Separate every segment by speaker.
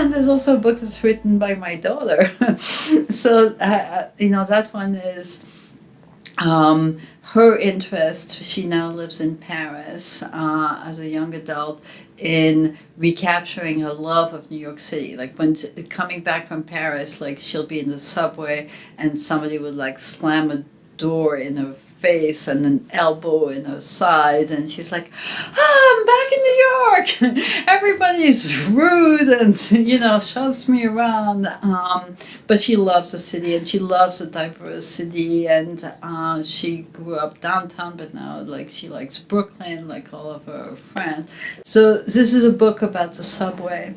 Speaker 1: And there's also a book that's written by my daughter. So, that one is her interest. She now lives in Paris as a young adult, in recapturing her love of New York City. Like when coming back from Paris, like she'll be in the subway and somebody would like slam a door in her face and an elbow in her side, and she's like, I'm back in New York. Everybody's rude and shoves me around. But she loves the city, and she loves the diversity, and she grew up downtown, but now like she likes Brooklyn, like all of her friends. So this is a book about the subway.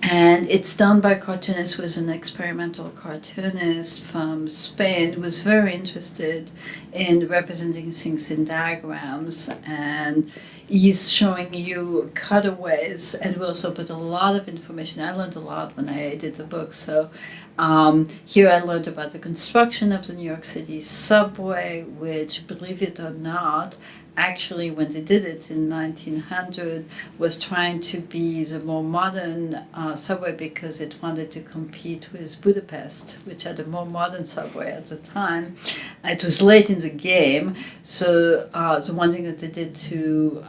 Speaker 1: And it's done by a cartoonist who is an experimental cartoonist from Spain, who was very interested in representing things in diagrams. And he's showing you cutaways, and we also put a lot of information. I learned a lot when I did the book. So here I learned about the construction of the New York City subway, which, believe it or not, actually, when they did it in 1900, was trying to be the more modern subway because it wanted to compete with Budapest, which had a more modern subway at the time. It was late in the game, so the one thing that they did to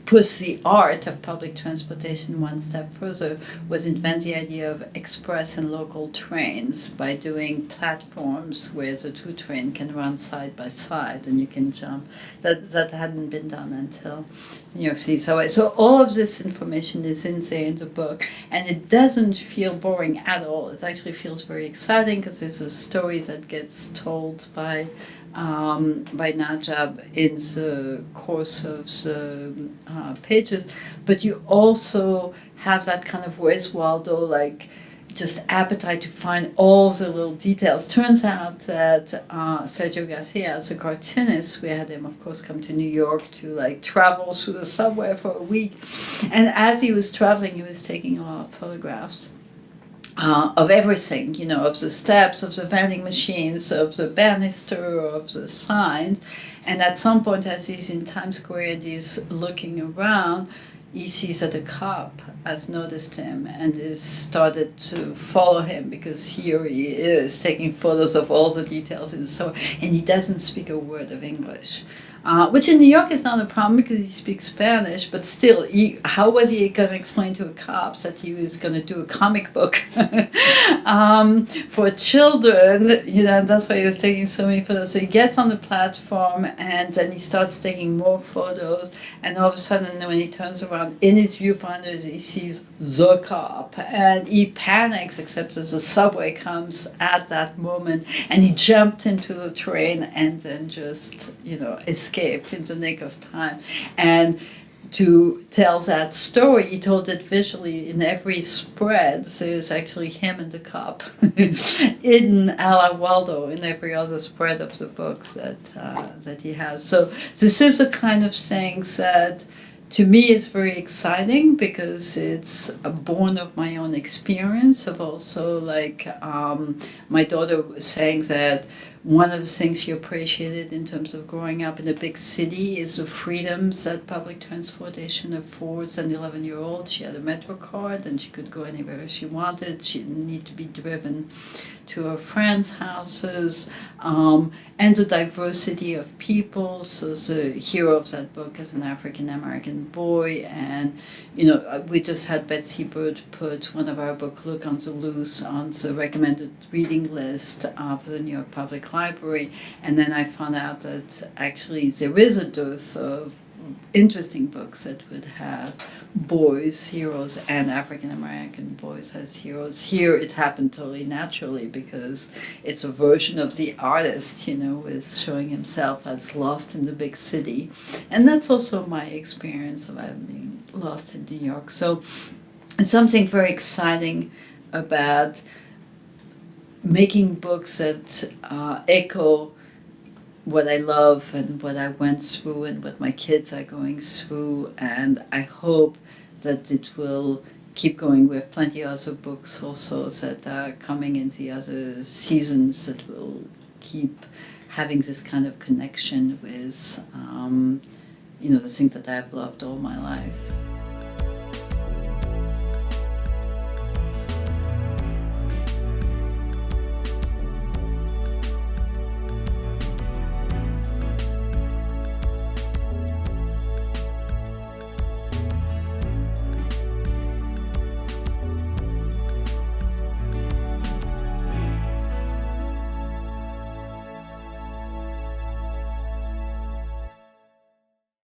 Speaker 1: push the art of public transportation one step further was invent the idea of express and local trains by doing platforms where the two trains can run side by side and you can jump. That hadn't been done until New York City subway. So all of this information is in there in the book, and it doesn't feel boring at all. It actually feels very exciting because there's a story that gets told by Najab in the course of the pages, but you also have that kind of Where's Waldo, like just appetite to find all the little details. Turns out that Sergio Garcia, as a cartoonist, we had him, of course, come to New York to like travel through the subway for a week, and as he was traveling, he was taking a lot of photographs. Of everything, of the steps, of the vending machines, of the banister, of the signs. And at some point, as he's in Times Square and he's looking around, he sees that a cop has noticed him and has started to follow him because here he is taking photos of all the details in the store, and he doesn't speak a word of English. Which in New York is not a problem because he speaks Spanish, but still, how was he going to explain to the cops that he was going to do a comic book for children? That's why he was taking so many photos. So he gets on the platform, and then he starts taking more photos, and all of a sudden, when he turns around in his viewfinders, he sees the cop, and he panics, except as the subway comes at that moment, and he jumped into the train and then just, escaped in the nick of time. And to tell that story, he told it visually in every spread. So it's actually him and the cop hidden a la Waldo in every other spread of the books that he has. So this is a kind of thing that to me is very exciting because it's born of my own experience of also like my daughter was saying that one of the things she appreciated in terms of growing up in a big city is the freedoms that public transportation affords. An 11-year-old, she had a Metro card and she could go anywhere she wanted. She didn't need to be driven to her friends' houses, and the diversity of people. So the hero of that book is an African-American boy, and we just had Betsy Bird put one of our books, Look on the Loose, on the recommended reading list for the New York Public Library, and then I found out that actually there is a dearth of interesting books that would have boys heroes and African American boys as heroes. Here it happened totally naturally because it's a version of the artist, with showing himself as lost in the big city. And that's also my experience of being lost in New York. So it's something very exciting about making books that echo what I love and what I went through and what my kids are going through, and I hope that it will keep going. We have plenty of other books also that are coming in the other seasons that will keep having this kind of connection with the things that I've loved all my life.